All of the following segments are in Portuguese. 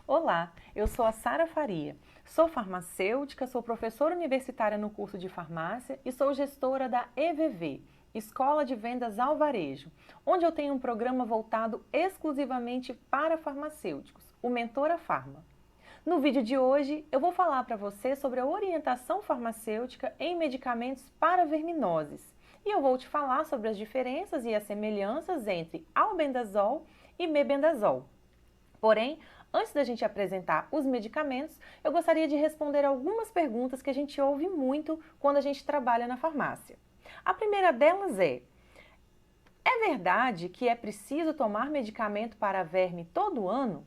Olá, eu sou a Sara Faria. Sou farmacêutica, sou professora universitária no curso de farmácia e sou gestora da EVV, Escola de Vendas ao Varejo, onde eu tenho um programa voltado exclusivamente para farmacêuticos, o Mentora Farma. No vídeo de hoje, eu vou falar para você sobre a orientação farmacêutica em medicamentos para verminoses. E eu vou te falar sobre as diferenças e as semelhanças entre albendazol e mebendazol. Porém, antes da gente apresentar os medicamentos, eu gostaria de responder algumas perguntas que a gente ouve muito quando a gente trabalha na farmácia. A primeira delas é verdade que é preciso tomar medicamento para verme todo ano?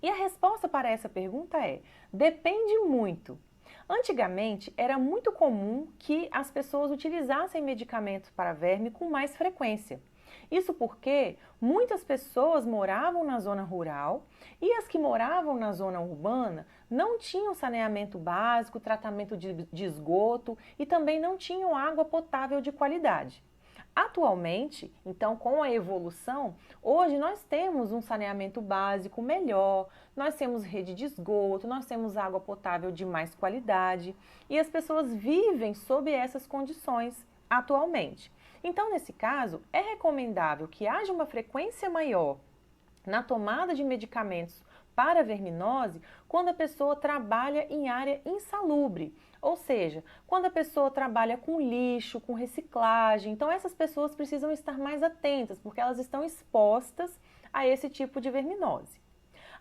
E a resposta para essa pergunta é: depende muito. Antigamente, era muito comum que as pessoas utilizassem medicamentos para verme com mais frequência. Isso porque muitas pessoas moravam na zona rural e as que moravam na zona urbana não tinham saneamento básico, tratamento de esgoto e também não tinham água potável de qualidade. Atualmente, então, com a evolução, hoje nós temos um saneamento básico melhor, nós temos rede de esgoto, nós temos água potável de mais qualidade e as pessoas vivem sob essas condições atualmente. Então, nesse caso, é recomendável que haja uma frequência maior na tomada de medicamentos para verminose quando a pessoa trabalha em área insalubre, ou seja, quando a pessoa trabalha com lixo, com reciclagem. Então essas pessoas precisam estar mais atentas, porque elas estão expostas a esse tipo de verminose.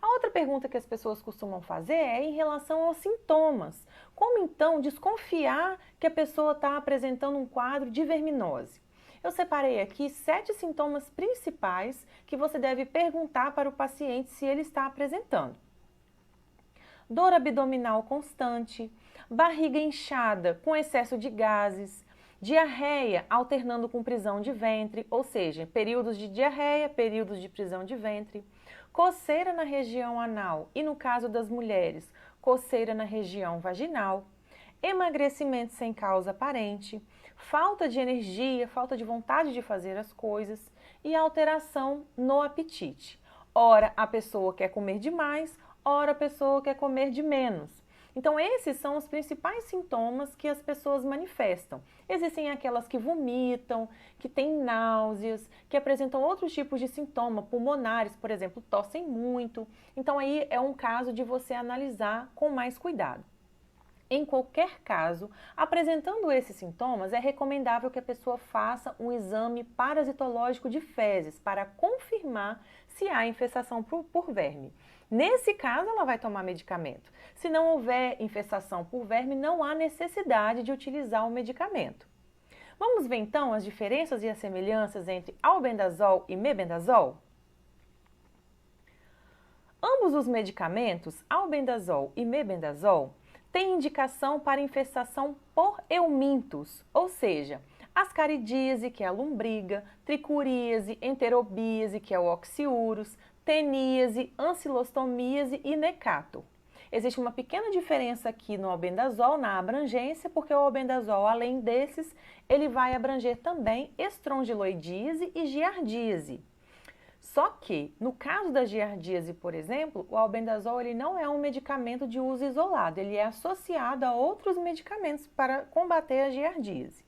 A outra pergunta que as pessoas costumam fazer é em relação aos sintomas. Como então desconfiar que a pessoa está apresentando um quadro de verminose? Eu separei aqui 7 sintomas principais que você deve perguntar para o paciente se ele está apresentando. Dor abdominal constante, barriga inchada com excesso de gases, diarreia alternando com prisão de ventre, ou seja, períodos de diarreia, períodos de prisão de ventre, coceira na região anal e, no caso das mulheres, coceira na região vaginal, emagrecimento sem causa aparente, falta de energia, falta de vontade de fazer as coisas e alteração no apetite. Ora, a pessoa quer comer demais, ora a pessoa quer comer de menos. Então, esses são os principais sintomas que as pessoas manifestam. Existem aquelas que vomitam, que têm náuseas, que apresentam outros tipos de sintomas pulmonares, por exemplo, tossem muito. Então, aí é um caso de você analisar com mais cuidado. Em qualquer caso, apresentando esses sintomas, é recomendável que a pessoa faça um exame parasitológico de fezes para confirmar se há infestação por verme. Nesse caso, ela vai tomar medicamento. Se não houver infestação por verme, não há necessidade de utilizar o medicamento. Vamos ver então as diferenças e as semelhanças entre albendazol e mebendazol? Ambos os medicamentos, albendazol e mebendazol, têm indicação para infestação por eumintos, ou seja, ascaridíase, que é a lombriga, tricuríase, enterobíase, que é o oxiurus, teníase, ancilostomíase e necato. Existe uma pequena diferença aqui no albendazol, na abrangência, porque o albendazol, além desses, ele vai abranger também estrongiloidíase e giardíase. Só que, no caso da giardíase, por exemplo, o albendazol ele não é um medicamento de uso isolado, ele é associado a outros medicamentos para combater a giardíase.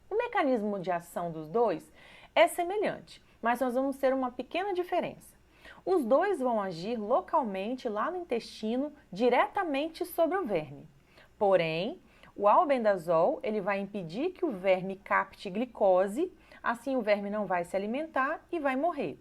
O mecanismo de ação dos dois é semelhante, mas nós vamos ter uma pequena diferença. Os dois vão agir localmente lá no intestino, diretamente sobre o verme. Porém, o albendazol ele vai impedir que o verme capte glicose, assim o verme não vai se alimentar e vai morrer.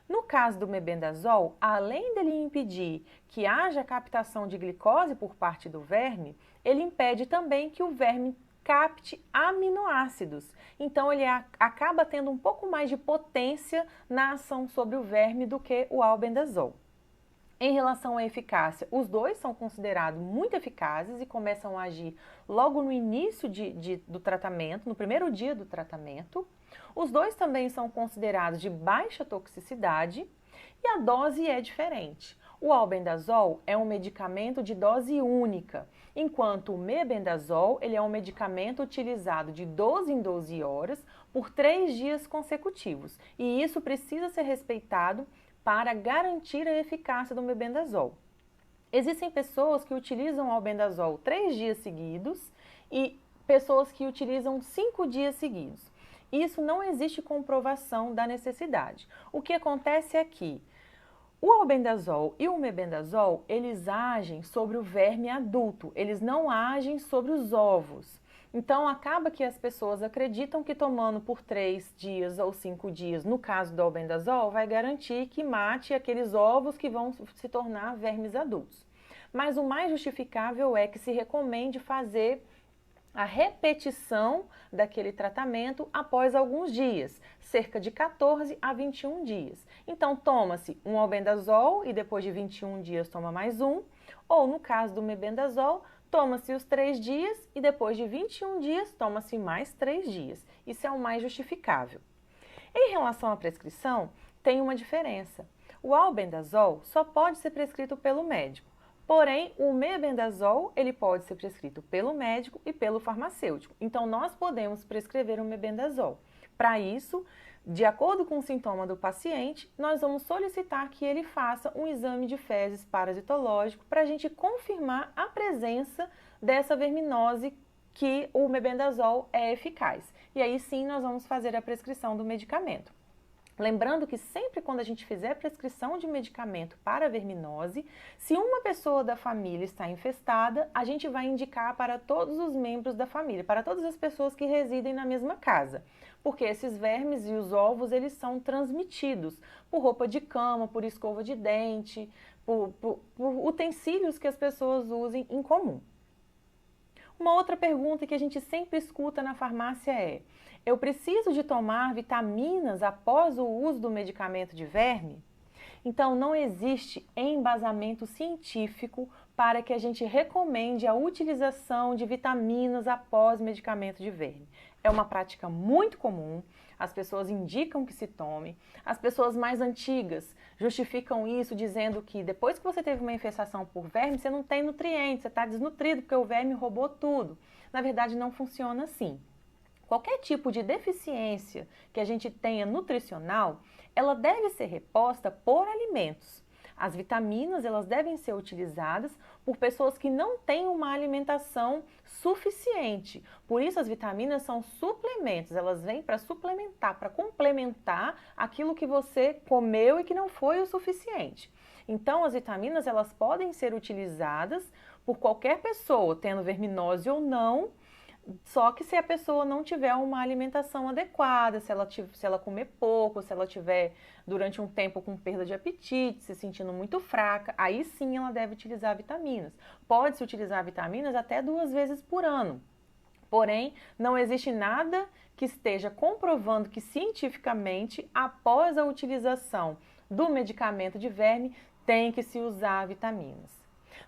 No caso do mebendazol, além dele impedir que haja captação de glicose por parte do verme, ele impede também que o verme capte aminoácidos. Então, ele acaba tendo um pouco mais de potência na ação sobre o verme do que o albendazol. Em relação à eficácia, os dois são considerados muito eficazes e começam a agir logo no início do tratamento, no primeiro dia do tratamento. Os dois também são considerados de baixa toxicidade e a dose é diferente. O albendazol é um medicamento de dose única, enquanto o mebendazol ele é um medicamento utilizado de 12 em 12 horas por 3 dias consecutivos. E isso precisa ser respeitado para garantir a eficácia do mebendazol. Existem pessoas que utilizam o albendazol 3 dias seguidos e pessoas que utilizam 5 dias seguidos. Isso não existe comprovação da necessidade. O que acontece é que o albendazol e o mebendazol, eles agem sobre o verme adulto, eles não agem sobre os ovos. Então, acaba que as pessoas acreditam que tomando por 3 dias ou 5 dias, no caso do albendazol, vai garantir que mate aqueles ovos que vão se tornar vermes adultos. Mas o mais justificável é que se recomende fazer a repetição daquele tratamento após alguns dias, cerca de 14 a 21 dias. Então, toma-se um albendazol e depois de 21 dias toma mais um, ou no caso do mebendazol, toma-se os 3 dias e depois de 21 dias toma-se mais 3 dias. Isso é o mais justificável. Em relação à prescrição, tem uma diferença. O albendazol só pode ser prescrito pelo médico. Porém, o mebendazol, ele pode ser prescrito pelo médico e pelo farmacêutico. Então, nós podemos prescrever o mebendazol. Para isso, de acordo com o sintoma do paciente, nós vamos solicitar que ele faça um exame de fezes parasitológico para a gente confirmar a presença dessa verminose que o mebendazol é eficaz. E aí sim, nós vamos fazer a prescrição do medicamento. Lembrando que sempre quando a gente fizer prescrição de medicamento para verminose, se uma pessoa da família está infestada, a gente vai indicar para todos os membros da família, para todas as pessoas que residem na mesma casa. Porque esses vermes e os ovos, eles são transmitidos por roupa de cama, por escova de dente, por utensílios que as pessoas usem em comum. Uma outra pergunta que a gente sempre escuta na farmácia é: eu preciso de tomar vitaminas após o uso do medicamento de verme? Então, não existe embasamento científico para que a gente recomende a utilização de vitaminas após medicamento de verme. É uma prática muito comum, as pessoas indicam que se tome. As pessoas mais antigas justificam isso dizendo que depois que você teve uma infestação por verme, você não tem nutrientes, você está desnutrido porque o verme roubou tudo. Na verdade, não funciona assim. Qualquer tipo de deficiência que a gente tenha nutricional, ela deve ser reposta por alimentos. As vitaminas, elas devem ser utilizadas por pessoas que não têm uma alimentação suficiente. Por isso, as vitaminas são suplementos, elas vêm para suplementar, para complementar aquilo que você comeu e que não foi o suficiente. Então, as vitaminas, elas podem ser utilizadas por qualquer pessoa, tendo verminose ou não, só que se a pessoa não tiver uma alimentação adequada, se ela comer pouco, se ela tiver durante um tempo com perda de apetite, se sentindo muito fraca, aí sim ela deve utilizar vitaminas. Pode-se utilizar vitaminas até 2 vezes por ano. Porém, não existe nada que esteja comprovando que cientificamente, após a utilização do medicamento de verme, tem que se usar vitaminas.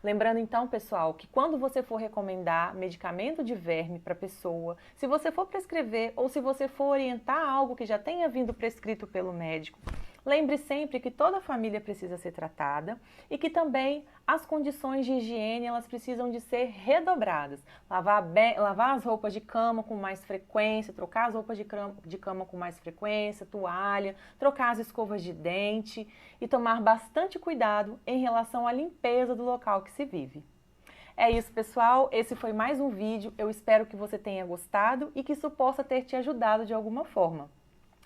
Lembrando então, pessoal, que quando você for recomendar medicamento de verme para a pessoa, se você for prescrever ou se você for orientar algo que já tenha vindo prescrito pelo médico, lembre sempre que toda a família precisa ser tratada e que também as condições de higiene, elas precisam de ser redobradas. Lavar as roupas de cama com mais frequência, trocar as roupas de cama com mais frequência, toalha, trocar as escovas de dente e tomar bastante cuidado em relação à limpeza do local que se vive. É isso, pessoal. Esse foi mais um vídeo. Eu espero que você tenha gostado e que isso possa ter te ajudado de alguma forma.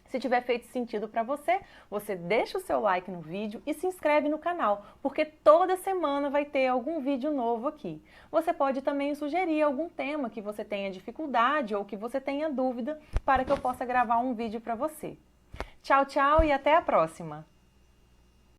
Se tiver feito sentido para você, você deixa o seu like no vídeo e se inscreve no canal, porque toda semana vai ter algum vídeo novo aqui. Você pode também sugerir algum tema que você tenha dificuldade ou que você tenha dúvida para que eu possa gravar um vídeo para você. Tchau, tchau e até a próxima!